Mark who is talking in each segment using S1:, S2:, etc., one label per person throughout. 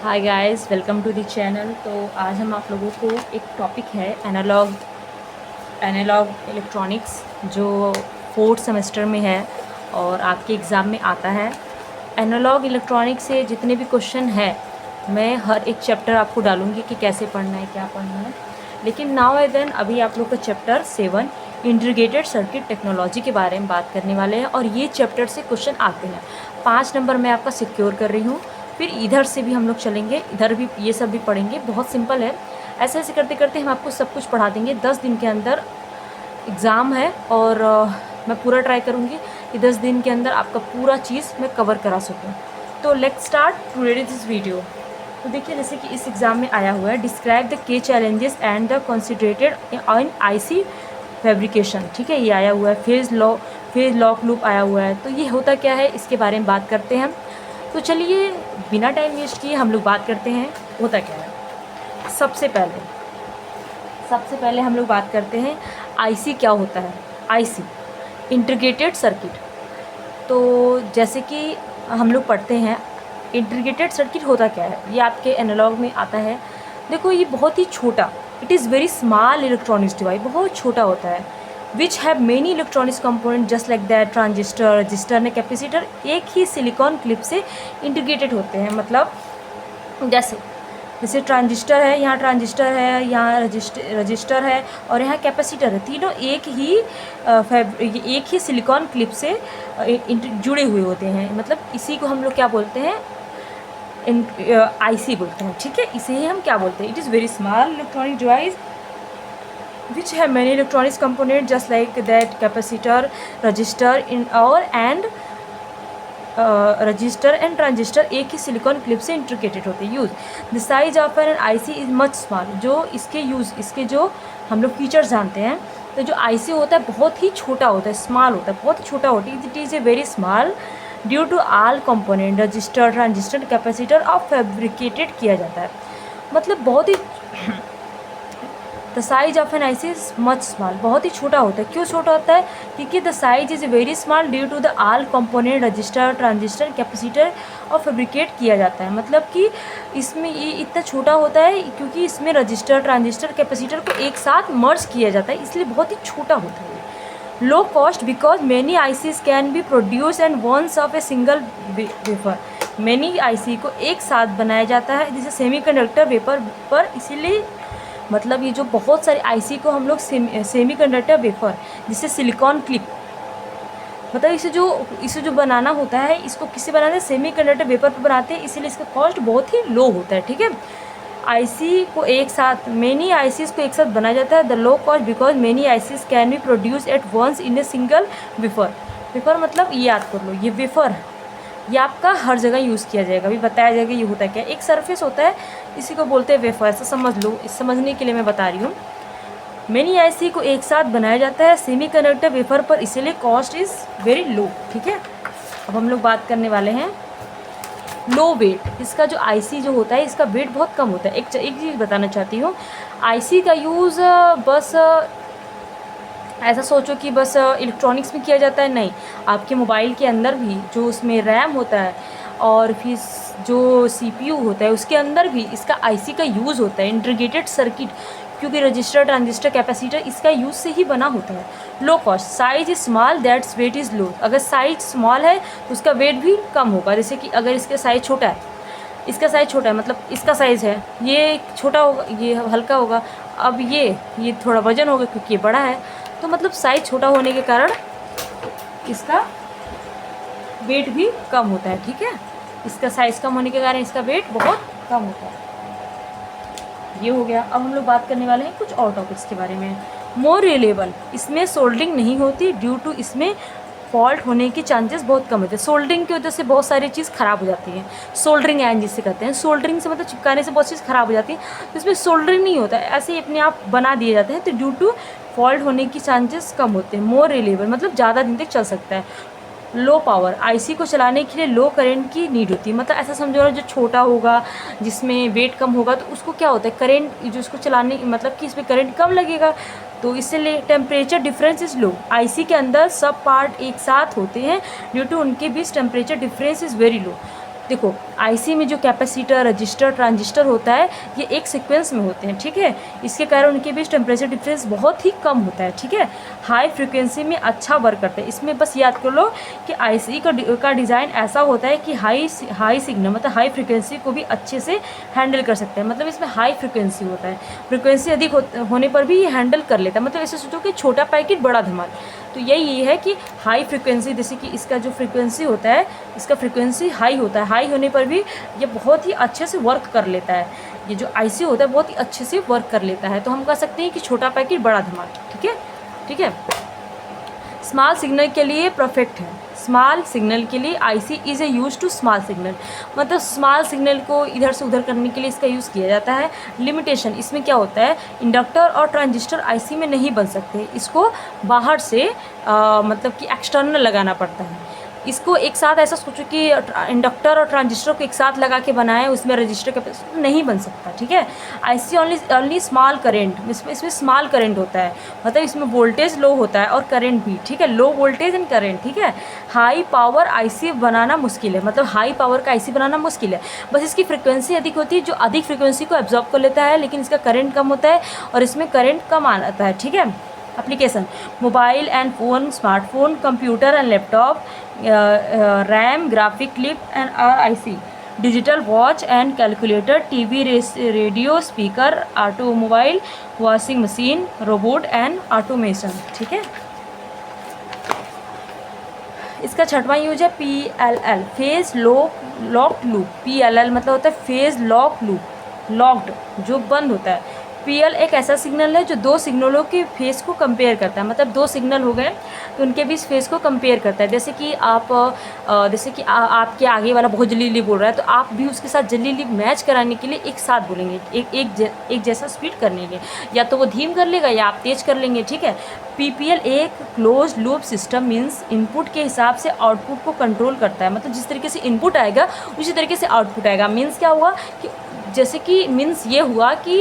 S1: Hi guys, welcome to the channel. तो आज हम आप लोगों को एक टॉपिक है एनालॉग इलेक्ट्रॉनिक्स, जो फोर्थ सेमेस्टर में है और आपके एग्ज़ाम में आता है। एनालॉग इलेक्ट्रॉनिक्स से जितने भी क्वेश्चन है मैं हर एक चैप्टर आपको डालूँगी कि कैसे पढ़ना है, क्या पढ़ना है। लेकिन नाउ एंड देन अभी आप लोग का चैप्टर 7 इंटीग्रेटेड सर्किट टेक्नोलॉजी के बारे में बात करने वाले हैं और ये चैप्टर से क्वेश्चन आते हैं। 5 नंबर मैं आपका सिक्योर कर रही हूँ। फिर इधर से भी हम लोग चलेंगे, इधर भी ये सब भी पढ़ेंगे। बहुत सिंपल है, ऐसे ऐसे करते करते हम आपको सब कुछ पढ़ा देंगे। 10 दिन के अंदर एग्ज़ाम है और मैं पूरा ट्राई करूँगी कि 10 दिन के अंदर आपका पूरा चीज़ मैं कवर करा सकूँ। तो let's start to read this video. तो देखिए, जैसे कि इस एग्ज़ाम में आया हुआ है, describe the key challenges and the considerations in IC fabrication. ठीक है, ये आया हुआ है। फेज़ लॉक लूप आया हुआ है। तो ये होता क्या है, इसके बारे में बात करते हैं। तो चलिए बिना टाइम वेस्ट किए हम लोग बात करते हैं होता क्या है। सबसे पहले हम लोग बात करते हैं आईसी क्या होता है। IC integrated circuit. तो जैसे कि हम लोग पढ़ते हैं, इंटीग्रेटेड सर्किट होता क्या है, ये आपके एनालॉग में आता है। देखो, ये बहुत ही छोटा, it is very small electronics device, बहुत छोटा होता है। Which have many electronics component just like that transistor, register ने कैपेसिटर एक ही सिलिकॉन क्लिप से इंटीग्रेटेड होते हैं। मतलब जैसे ट्रांजिस्टर है, यहाँ ट्रांजिस्टर है, यहाँ रजिस्टर है और यहाँ कैपेसिटर है। तीनों एक ही सिलिकॉन क्लिप से जुड़े हुए होते हैं। मतलब इसी को हम लोग क्या बोलते हैं, आईसी बोलते हैं। ठीक है, इसे ही हम क्या बोलते हैं, it is very small electronic device which have many electronics component just like that capacitor, resistor in और and रजिस्टर एंड ट्रांजिस्टर एक ही सिलिकॉन क्लिप से इंटीग्रेटेड होते हैं। Use the size of an IC is much small. जो इसके जो हम लोग फीचर्स जानते हैं, तो जो आईसी होता है बहुत ही छोटा होता है, स्मॉल होता है, बहुत ही छोटा होता है। It is a very small due to all component resistor, transistor, capacitor और फैब्रिकेटेड किया जाता है। मतलब बहुत ही the size of an IC is much small, बहुत ही छोटा होता है। क्यों छोटा होता है, क्योंकि the size is very small due to the all component resistor, transistor, capacitor और फैब्रिकेट किया जाता है। मतलब कि इसमें ये इतना छोटा होता है क्योंकि इसमें रजिस्टर, ट्रांजिस्टर, कैपेसिटर को एक साथ मर्ज किया जाता है, इसलिए बहुत ही छोटा होता है। Low cost because many ICs can be produce and once of a single wafer. Many IC को एक साथ बनाया जाता है जैसे सेमीकंडक्टर वेपर पर, इसीलिए मतलब ये जो बहुत सारे आईसी को हम लोग सेमीकंडक्टर वेफर जिससे सिलिकॉन क्लिप, मतलब इसे जो बनाना होता है, इसको किससे बनाते हैं, सेमीकंडक्टर वेपर पर बनाते हैं, इसीलिए इसका कॉस्ट बहुत ही लो होता है। ठीक है, आईसी को एक साथ मेनी आईसीज को एक साथ बनाया जाता है। The low cost because many ICs can be produce at once in a single wafer. Wafer मतलब ये याद कर लो, ये वेफर ये आपका हर जगह यूज़ किया जाएगा। अभी बताया जाएगा ये होता क्या है। एक सरफेस होता है, इसी को बोलते हैं वेफर, ऐसा समझ लो, इस समझने के लिए मैं बता रही हूँ। मेनी आईसी को एक साथ बनाया जाता है सेमीकंडक्टर वेफर पर, इसीलिए कॉस्ट इज़ वेरी लो। ठीक है, अब हम लोग बात करने वाले हैं लो वेट। इसका जो आईसी जो होता है, इसका वेट बहुत कम होता है। एक चीज़ बताना चाहती हूँ, आईसी का यूज़ बस ऐसा सोचो कि बस इलेक्ट्रॉनिक्स में किया जाता है, नहीं। आपके मोबाइल के अंदर भी जो उसमें रैम होता है और फिर जो सीपीयू होता है, उसके अंदर भी इसका आईसी का यूज़ होता है। इंटीग्रेटेड सर्किट, क्योंकि रजिस्टर, ट्रांजिस्टर, कैपेसिटर इसका यूज़ से ही बना होता है। Low cost, size is small that's weight is low. अगर साइज स्मॉल है तो उसका वेट भी कम होगा। जैसे कि अगर इसका साइज़ छोटा है, मतलब इसका साइज़ है, ये छोटा होगा, ये हल्का होगा। अब ये थोड़ा वजन होगा क्योंकि ये बड़ा है, तो मतलब साइज़ छोटा होने के कारण इसका वेट भी कम होता है। ठीक है, इसका साइज़ कम होने के कारण इसका वेट बहुत कम होता है। ये हो गया। अब हम लोग बात करने वाले हैं कुछ और टॉपिक्स के बारे में। मोर रिलेबल, इसमें सोल्डरिंग नहीं होती ड्यू टू इसमें फॉल्ट होने के चांसेस बहुत कम होते हैं। सोल्डरिंग की वजह से बहुत सारी चीज़ ख़राब हो जाती है। सोल्डरिंग एंड जिससे कहते हैं, सोल्डरिंग से मतलब चिपकाने से बहुत चीज़ ख़राब हो जाती है। तो इसमें सोल्डरिंग नहीं होता है, ऐसे ही अपने आप बना दिए जाते हैं, तो ड्यू टू फॉल्ट होने की चांसेस कम होते हैं। मोर रिलेबल मतलब ज़्यादा दिन तक चल सकता है। लो पावर, आईसी को चलाने के लिए लो करंट की नीड होती है। मतलब ऐसा समझो ना, जो छोटा होगा, जिसमें वेट कम होगा, तो उसको क्या होता है, करंट जो उसको चलाने, मतलब कि इसमें करंट कम लगेगा, तो इसलिए temperature difference is low. IC के अंदर सब पार्ट एक साथ होते हैं, ड्यू टू उनके बीच temperature difference is very low. देखो आईसी में जो कैपेसिटर, रजिस्टर, ट्रांजिस्टर होता है ये एक सीक्वेंस में होते हैं, ठीक है। इसके कारण उनके बीच टेम्परेचर डिफरेंस बहुत ही कम होता है, ठीक है। हाई फ्रिक्वेंसी में अच्छा वर्क करते हैं। इसमें बस याद कर लो कि आईसी का डिज़ाइन ऐसा होता है कि हाई सिग्नल मतलब हाई फ्रिक्वेंसी को भी अच्छे से हैंडल कर सकते हैं। मतलब इसमें हाई फ्रिक्वेंसी होता है, फ्रिक्वेंसी अधिक होने पर भी ये हैंडल कर लेता है। मतलब ऐसे सोचो कि छोटा पैकेट बड़ा धमाल। तो यही है कि हाई फ्रिक्वेंसी, जैसे कि इसका जो फ्रिक्वेंसी होता है, इसका फ्रिक्वेंसी हाई होता है, हाई होने पर भी ये बहुत ही अच्छे से वर्क कर लेता है। ये जो आईसी होता है बहुत ही अच्छे से वर्क कर लेता है। तो हम कह सकते हैं कि छोटा पैकेट बड़ा धमाल, ठीक है, ठीक है। स्मॉल सिग्नल के लिए परफेक्ट है। स्मॉल सिग्नल के लिए IC is a use to small signal, मतलब स्मॉल सिग्नल को इधर से उधर करने के लिए इसका यूज़ किया जाता है। लिमिटेशन इसमें क्या होता है, इंडक्टर और ट्रांजिस्टर आईसी में नहीं बन सकते, इसको बाहर से मतलब कि एक्सटर्नल लगाना पड़ता है। इसको एक साथ ऐसा सोचो कि इंडक्टर और ट्रांजिस्टर को एक साथ लगा के बनाए, उसमें रजिस्टर कैपेसिटर नहीं बन सकता, ठीक है। आईसी ओनली स्मॉल करंट, इसमें स्मॉल करंट होता है, मतलब इसमें वोल्टेज लो होता है और करंट भी, ठीक है, लो वोल्टेज एंड करंट, ठीक है। हाई पावर आईसी बनाना मुश्किल है, मतलब हाई पावर का आईसी बनाना मुश्किल है। बस इसकी फ्रिक्वेंसी अधिक होती है, जो अधिक फ्रिक्वेंसी को एब्जॉर्ब कर लेता है, लेकिन इसका करंट कम होता है और इसमें करंट कम आता है, ठीक है। Application mobile and phone, smartphone, computer and laptop, RAM, graphic clip and IC, digital watch and calculator, TV, radio, speaker, automobile, washing machine, robot and automation, ठीक है। इसका छठवां यूज है PLL, phase locked loop. PLL मतलब होता है phase lock loop, locked जो बंद होता है। PL एक ऐसा सिग्नल है जो दो सिग्नलों के फेस को कंपेयर करता है, मतलब दो सिग्नल हो गए तो उनके बीच फेस को कंपेयर करता है। जैसे कि आपके आगे वाला बहुत जल्दी बोल रहा है तो आप भी उसके साथ जल्दी मैच कराने के लिए एक साथ बोलेंगे, एक जैसा स्पीड करने के, या तो वो धीम कर लेगा या आप तेज कर लेंगे, ठीक है। PPL एक close loop system, means input के हिसाब से आउटपुट को कंट्रोल करता है, मतलब जिस तरीके से इनपुट आएगा उसी तरीके से आउटपुट आएगा। मीन्स क्या हुआ कि जैसे कि मीन्स ये हुआ कि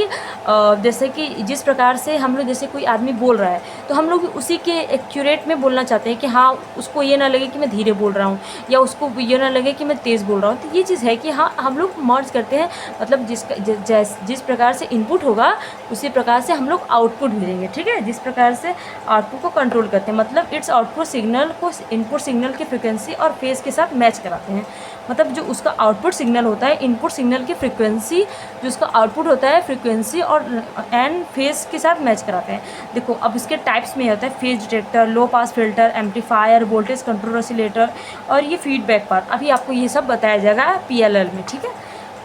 S1: जैसे कि जिस प्रकार से हम लोग, जैसे कोई आदमी बोल रहा है तो हम लोग उसी के एक्यूरेट में बोलना चाहते हैं कि हाँ उसको ये ना लगे कि मैं धीरे बोल रहा हूँ या उसको ये ना लगे कि मैं तेज़ बोल रहा हूँ। तो ये चीज़ है कि हाँ हम लोग मर्ज करते हैं, मतलब जिस प्रकार से इनपुट होगा उसी प्रकार से हम लोग आउटपुट भेजेंगे, ठीक है। जिस प्रकार से आउटपुट को कंट्रोल करते हैं, मतलब इट्स आउटपुट सिग्नल को इनपुट सिग्नल की फ्रिक्वेंसी और फेज के साथ मैच कराते हैं। मतलब जो उसका आउटपुट सिग्नल होता है, इनपुट सिग्नल की फ्रिक्वेंसी, जो उसका आउटपुट होता है फ्रिक्वेंसी और एंड फेज के साथ मैच कराते हैं। देखो अब इसके टाइप्स में होता है phase detector, low pass filter, amplifier, voltage control oscillator और ये फीडबैक पार्ट। अभी आपको ये सब बताया जाएगा PLL में, ठीक है।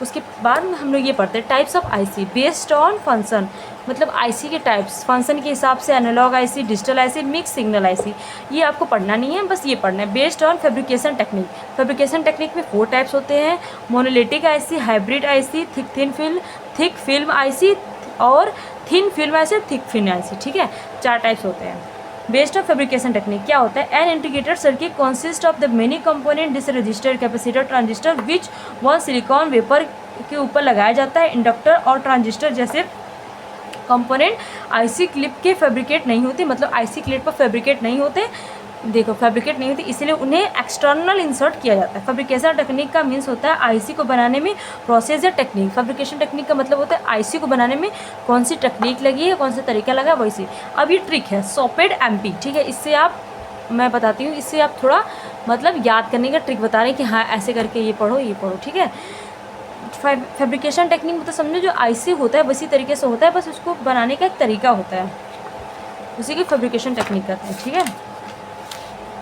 S1: उसके बाद में हम लोग ये पढ़ते हैं types of IC based on function, मतलब आईसी के टाइप्स फंक्शन के हिसाब से, analog IC, digital IC, mix signal IC. ये आपको पढ़ना नहीं है, बस ये पढ़ना है। Based on fabrication technique, fabrication technique में 4 टाइप्स होते हैं, monolithic IC, hybrid IC, thick film IC और thin film IC, thick film IC, ठीक है। 4 टाइप्स होते हैं। बेस्ड ऑफ फैब्रिकेशन टेक्निक क्या होता है, an integrated circuit consist of the many component जैसे resistor, capacitor, transistor which one silicon wafer के ऊपर लगाया जाता है। इंडक्टर और ट्रांजिस्टर जैसे कंपोनेंट आईसी क्लिप के फैब्रिकेट नहीं होते, मतलब आईसी क्लिप पर फैब्रिकेट नहीं होते, देखो फैब्रिकेट नहीं होती, इसलिए उन्हें एक्सटर्नल इंसर्ट किया जाता है। फैब्रिकेशन टेक्निक का मीन्स होता है आईसी को बनाने में प्रोसेस या टेक्निक। फैब्रिकेशन टेक्निक का मतलब होता है आईसी को बनाने में कौन सी टेक्निक लगी है, कौन सा तरीका लगा है, वैसे। अब ये ट्रिक है सॉपेड एमपी, ठीक है। इससे आप, मैं बताती हूँ, इससे आप थोड़ा मतलब याद करने का ट्रिक बता रहे हैं कि हाँ ऐसे करके ये पढ़ो, ठीक है। फैब्रिकेशन टेक्निक मतलब समझो जो आईसी होता है वैसी तरीके से होता है, बस उसको बनाने का एक तरीका होता है, उसी की फैब्रिकेशन टेक्निक कहते हैं, ठीक है।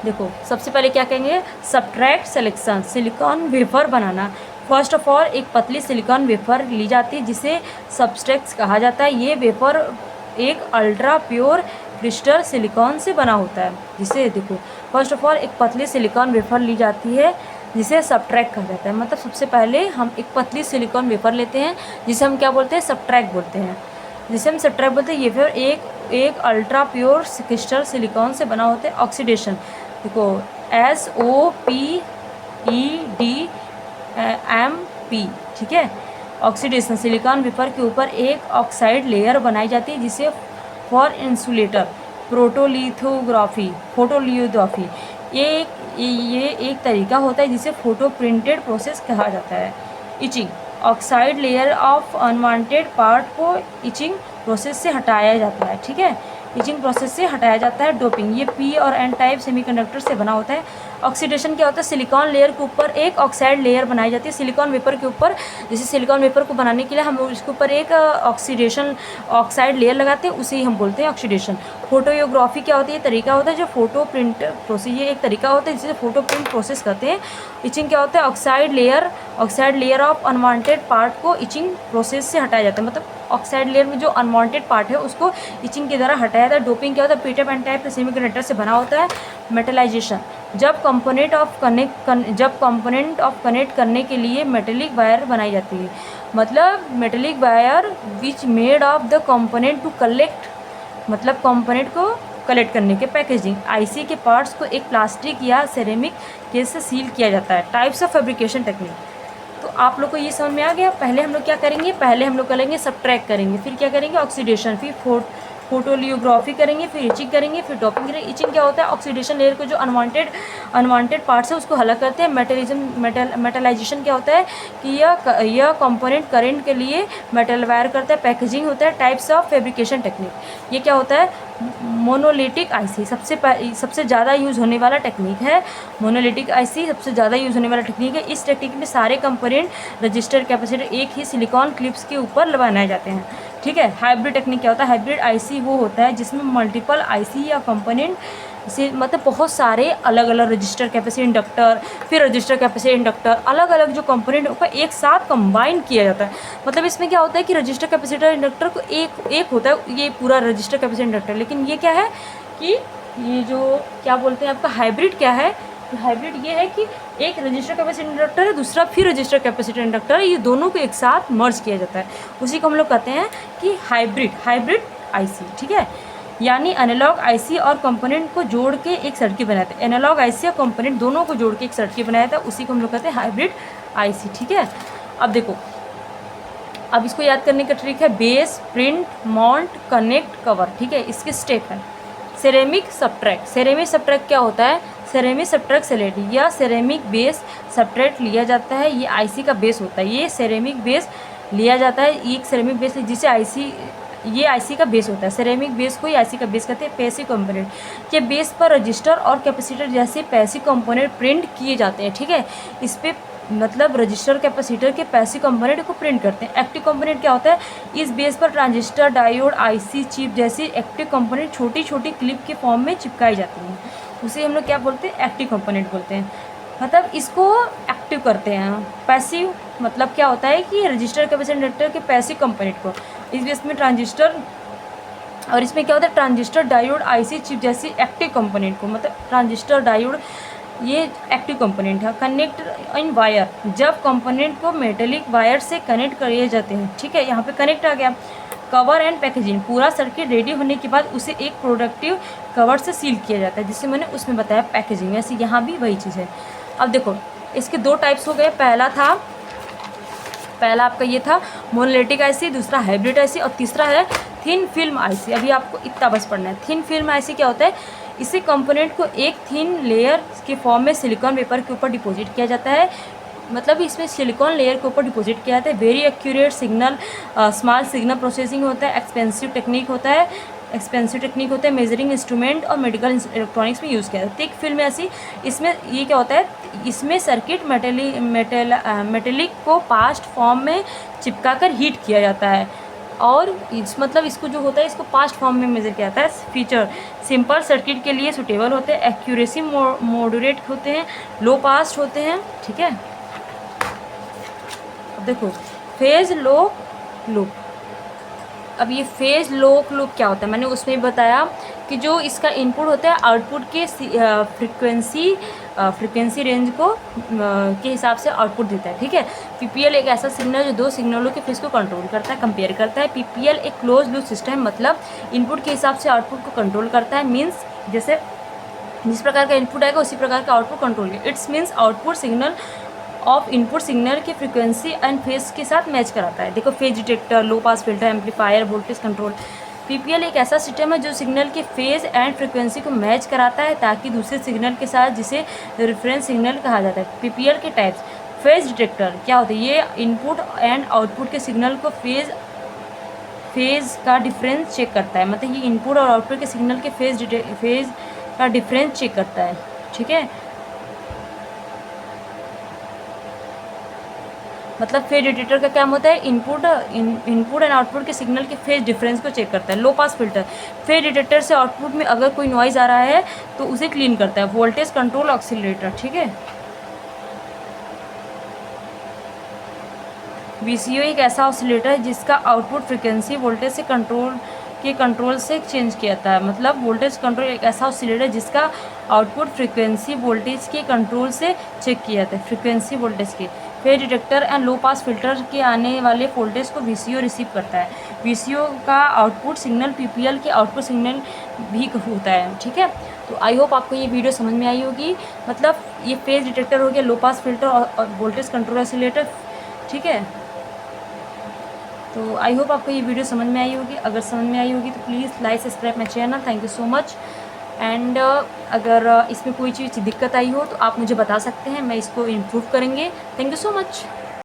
S1: देखो सबसे पहले क्या कहेंगे, subtract selection, silicon wafer banana. First of all एक पतली सिलिकॉन वेफर ली जाती है जिसे सब्सट्रैक्ट कहा जाता है। ये वेफर एक अल्ट्रा प्योर क्रिस्टल सिलिकॉन से बना होता है, जिसे देखो फर्स्ट ऑफ ऑल एक पतली सिलिकॉन वेफर ली जाती है जिसे सब्ट्रैक्ट कहा जाता है। मतलब सबसे पहले हम एक पतली सिलिकॉन वेफर लेते हैं जिसे हम क्या बोलते हैं, सब्ट्रैक्ट बोलते हैं, जिसे हम सब्ट्रैक्ट बोलते हैं। ये फिर एक अल्ट्रा प्योर क्रिस्टल सिलिकॉन से बना होता है। ऑक्सीडेशन देखो SOPEDMP, ठीक है। ऑक्सीडेशन सिलिकॉन वेफर के ऊपर एक ऑक्साइड लेयर बनाई जाती है जिसे फॉर इंसुलेटर फोटोलिथोग्राफी ये एक तरीका होता है जिसे फ़ोटो प्रिंटेड प्रोसेस कहा जाता है। Etching, oxide layer of unwanted part को इचिंग प्रोसेस से हटाया जाता है। ठीक है, इचिंग प्रोसेस से हटाया जाता है। डोपिंग, ये पी और एन टाइप सेमीकंडक्टर से बना होता है। ऑक्सीडेशन क्या होता है, सिलिकॉन लेयर के ऊपर एक ऑक्साइड लेयर बनाई जाती है सिलिकॉन वेपर के ऊपर। जैसे सिलिकॉन वेपर को बनाने के लिए हम उसके ऊपर एक ऑक्साइड लेयर लगाते हैं, उसे ही हम बोलते हैं ऑक्सीडेशन। फोटोग्राफी क्या होती है, तरीका होता है जो फोटो प्रिंट प्रोसेस, ये एक तरीका होता है जिसे फोटो प्रिंट प्रोसेस करते हैं। इचिंग क्या होता है, oxide layer of unwanted part को इचिंग प्रोसेस से हटाया जाता है। मतलब ऑक्साइड लेयर में जो अनवांटेड पार्ट है उसको इचिंग के द्वारा हटाया जाता है। डोपिंग क्या होता है, पीटअप एन टाइप सेमीकंडक्टर से बना होता है। मेटलाइजेशन, जब कंपोनेंट ऑफ कनेक्ट करने के लिए मेटेलिक वायर बनाई जाती है। मतलब metallic wire which made of the component to collect, मतलब कंपोनेंट को कलेक्ट करने के। पैकेजिंग, आईसी के पार्ट्स को एक प्लास्टिक या सेरेमिक केस से सील किया जाता है। टाइप्स ऑफ फैब्रिकेशन टेक्निक, तो आप लोग को ये समझ में आ गया। पहले हम लोग क्या करेंगे, पहले हम लोग करेंगे सबट्रैक्ट करेंगे, फिर क्या करेंगे ऑक्सीडेशन, फिर फोटोलियोग्राफी करेंगे, फिर इचिंग करेंगे, फिर डोपिंग करेंगे। इचिंग क्या होता है, ऑक्सीडेशन लेयर को जो अनवांटेड पार्ट्स है उसको अलग करते हैं। मेटलाइजेशन क्या होता है कि यह कंपोनेंट करंट के लिए मेटल वायर करता है। पैकेजिंग होता है। टाइप्स ऑफ फैब्रिकेशन टेक्निक, ये क्या होता है, मोनोलिटिक आईसी सबसे ज़्यादा यूज़ होने वाला टेक्निक है। मोनोलिटिक आईसी सबसे ज़्यादा यूज़ होने वाला टेक्निक है। इस टेक्निक में सारे कंपोनेंट रजिस्टर कैपेसिटर एक ही सिलिकॉन क्लिप्स के ऊपर बनाए जाते हैं। ठीक है। हाइब्रिड टेक्निक क्या होता है, हाइब्रिड आईसी वो होता है जिसमें मल्टीपल आईसी या कंपोनेंट से, मतलब बहुत सारे अलग अलग रजिस्टर कैपेसिटर इंडक्टर, फिर रजिस्टर कैपेसिटर इंडक्टर, अलग अलग जो कंपोनेंट उनको एक साथ कंबाइन किया जाता है। मतलब इसमें क्या होता है कि रजिस्टर कैपेसिटर इंडक्टर को एक होता है ये पूरा रजिस्टर कैपेसिटर इंडक्टर, लेकिन ये क्या है कि ये जो क्या बोलते हैं आपका हाइब्रिड क्या है, हाइब्रिड ये है कि एक रजिस्टर कैपेसिटर इंडक्टर है, दूसरा फिर रजिस्टर कैपेसिटर इंडक्टर है, ये दोनों को एक साथ मर्ज किया जाता है, उसी को हम लोग कहते हैं कि हाइब्रिड आईसी। ठीक है, यानी एनालॉग आईसी और कंपोनेंट को जोड़ के एक सर्किट बनाते हैं। एनालॉग आईसी और कंपोनेंट दोनों को जोड़ के एक सर्किट बनाया था, उसी को हम लोग कहते हैं हाइब्रिड आईसी। ठीक है, अब देखो, अब इसको याद करने का ट्रिक है base, print, mount, connect, cover. ठीक है, इसके स्टेप है। सेरेमिक सबट्रैक्ट, सेरेमिक सबट्रैक्ट क्या होता है, सेरेमिक सबट्रैक्ट सेलेडी या सेरेमिक बेस सबट्रैक्ट लिया जाता है। ये आईसी का बेस होता है, ये सेरेमिक बेस लिया जाता है, एक सेरेमिक बेस जिसे ये आईसी का बेस होता है। सेरेमिक बेस को ही आईसी का बेस कहते हैं। पैसिव कंपोनेंट के बेस पर रजिस्टर और कैपेसिटर जैसे पैसिव कंपोनेंट प्रिंट किए जाते हैं। ठीक है, इस पे मतलब रजिस्टर कैपेसिटर के पैसिव कंपोनेंट को प्रिंट करते हैं। एक्टिव कंपोनेंट क्या होता है, इस बेस पर ट्रांजिस्टर, डायोड, आईसी चिप जैसी एक्टिव कंपोनेंट छोटी छोटी क्लिप के फॉर्म में चिपकाई जाती हैं, उसे हम लोग क्या बोलते हैं, एक्टिव कंपोनेंट बोलते हैं। मतलब इसको एक्टिव करते हैं। पैसिव मतलब क्या होता है कि रजिस्टर कैपेसिटर इंडक्टर के पैसिव कंपोनेंट को इस बेस में ट्रांजिस्टर, और इसमें क्या होता है ट्रांजिस्टर, डायोड, आईसी चिप जैसी एक्टिव कंपोनेंट को, मतलब ट्रांजिस्टर, डायोड ये एक्टिव कंपोनेंट है। कनेक्ट इन वायर, जब कंपोनेंट को मेटेलिक वायर से कनेक्ट किए जाते हैं। ठीक है, यहाँ पे कनेक्ट आ गया। कवर एंड पैकेजिंग, पूरा सर्किट रेडी होने के बाद उसे एक प्रोडक्टिव कवर से सील किया जाता है, जिससे मैंने उसमें बताया पैकेजिंग। ऐसे यहाँ भी वही चीज़ है। अब देखो, इसके दो टाइप्स हो गए। पहला आपका ये था मोनोलिटिक आईसी, दूसरा हाइब्रिड आईसी, और तीसरा है थिन फिल्म आईसी। अभी आपको इतना बस पढ़ना है। थिन फिल्म आईसी क्या होता है, इसे कंपोनेंट को एक थिन लेयर के फॉर्म में सिलिकॉन वेपर के ऊपर डिपॉजिट किया जाता है। मतलब इसमें सिलिकॉन लेयर के ऊपर डिपॉजिट किया जाता है। Very accurate signal, small signal processing होता है। एक्सपेंसिव टेक्निक होता है। मेजरिंग इंस्ट्रूमेंट और मेडिकल इलेक्ट्रॉनिक्स में यूज़ किया जाता है। थिक फिल्म ऐसी, इसमें ये क्या होता है, इसमें सर्किट मेटेलिक को पास्ट फॉर्म में चिपका कर हीट किया जाता है, और मतलब इसको जो होता है इसको पास्ट फॉर्म में मेजर किया जाता है। फीचर, सिंपल सर्किट के लिए सुटेबल होते हैं। एक्यूरेसी मॉडरेट होते हैं। लो पास्ट होते हैं। ठीक है, अब देखो फेज लॉक लूप। अब ये फेज लॉक लूप क्या होता है, मैंने उसमें बताया कि जो इसका इनपुट होता है आउटपुट के फ्रिक्वेंसी रेंज को के हिसाब से आउटपुट देता है। ठीक है, पीपीएल एक ऐसा सिग्नल जो दो सिग्नलों के फेज को कंट्रोल करता है, कंपेयर करता है। पीपीएल एक क्लोज लूप सिस्टम, मतलब इनपुट के हिसाब से आउटपुट को कंट्रोल करता है। मीन्स जैसे जिस प्रकार का इनपुट आएगा उसी प्रकार का आउटपुट कंट्रोल है। It's means output signal of input signal के फ्रीक्वेंसी एंड फेज के साथ मैच कराता है। देखो, phase detector, low pass filter, amplifier, voltage control, PPL एक ऐसा सिस्टम है जो सिग्नल के फेज़ एंड फ्रिक्वेंसी को मैच कराता है ताकि दूसरे सिग्नल के साथ, जिसे रेफरेंस सिग्नल कहा जाता है। पीपीएल के टाइप्स, फेज़ डिटेक्टर क्या होता है, ये इनपुट एंड आउटपुट के सिग्नल को फेज़ का डिफरेंस चेक करता है, मतलब ये इनपुट और आउटपुट के सिग्नल के फेज़ का डिफरेंस चेक करता है, ठीक है। मतलब फेज डिटेक्टर का क्या होता है, इनपुट एंड आउटपुट के सिग्नल के फेज डिफरेंस को चेक करता है। लो पास फिल्टर, फेज डिटेक्टर से आउटपुट में अगर कोई नॉइज़ आ रहा है तो उसे क्लीन करता है। वोल्टेज कंट्रोल ऑक्सीलरेटर, ठीक है। वीसीओ एक ऐसा ऑसिलेटर है जिसका आउटपुट फ्रिक्वेंसी वोल्टेज से कंट्रोल से चेंज किया जाता है। मतलब वोल्टेज कंट्रोल एक ऐसा ऑसिलेटर है जिसका आउटपुट फ्रिक्वेंसी वोल्टेज के कंट्रोल से चेक किया जाता है, फ्रिक्वेंसी वोल्टेज के। Phase detector and low pass filter के आने वाले वोल्टेज को वीसीओ रिसीव करता है। वीसीओ का आउटपुट सिग्नल पीपीएल के आउटपुट सिग्नल भी होता है, ठीक है। तो आई होप आपको ये वीडियो समझ में आई होगी। मतलब ये फेज डिटेक्टर हो गया, लो पास फिल्टर और वोल्टेज कंट्रोल ऑसिलेटर, ठीक है। तो आई होप आपको ये वीडियो समझ में आई होगी। अगर समझ में आई होगी तो please like subscribe my channel. Thank you so much. And अगर इसमें कोई चीज़ दिक्कत आई हो तो आप मुझे बता सकते हैं, मैं इसको इम्प्रूव करेंगे। Thank you so much.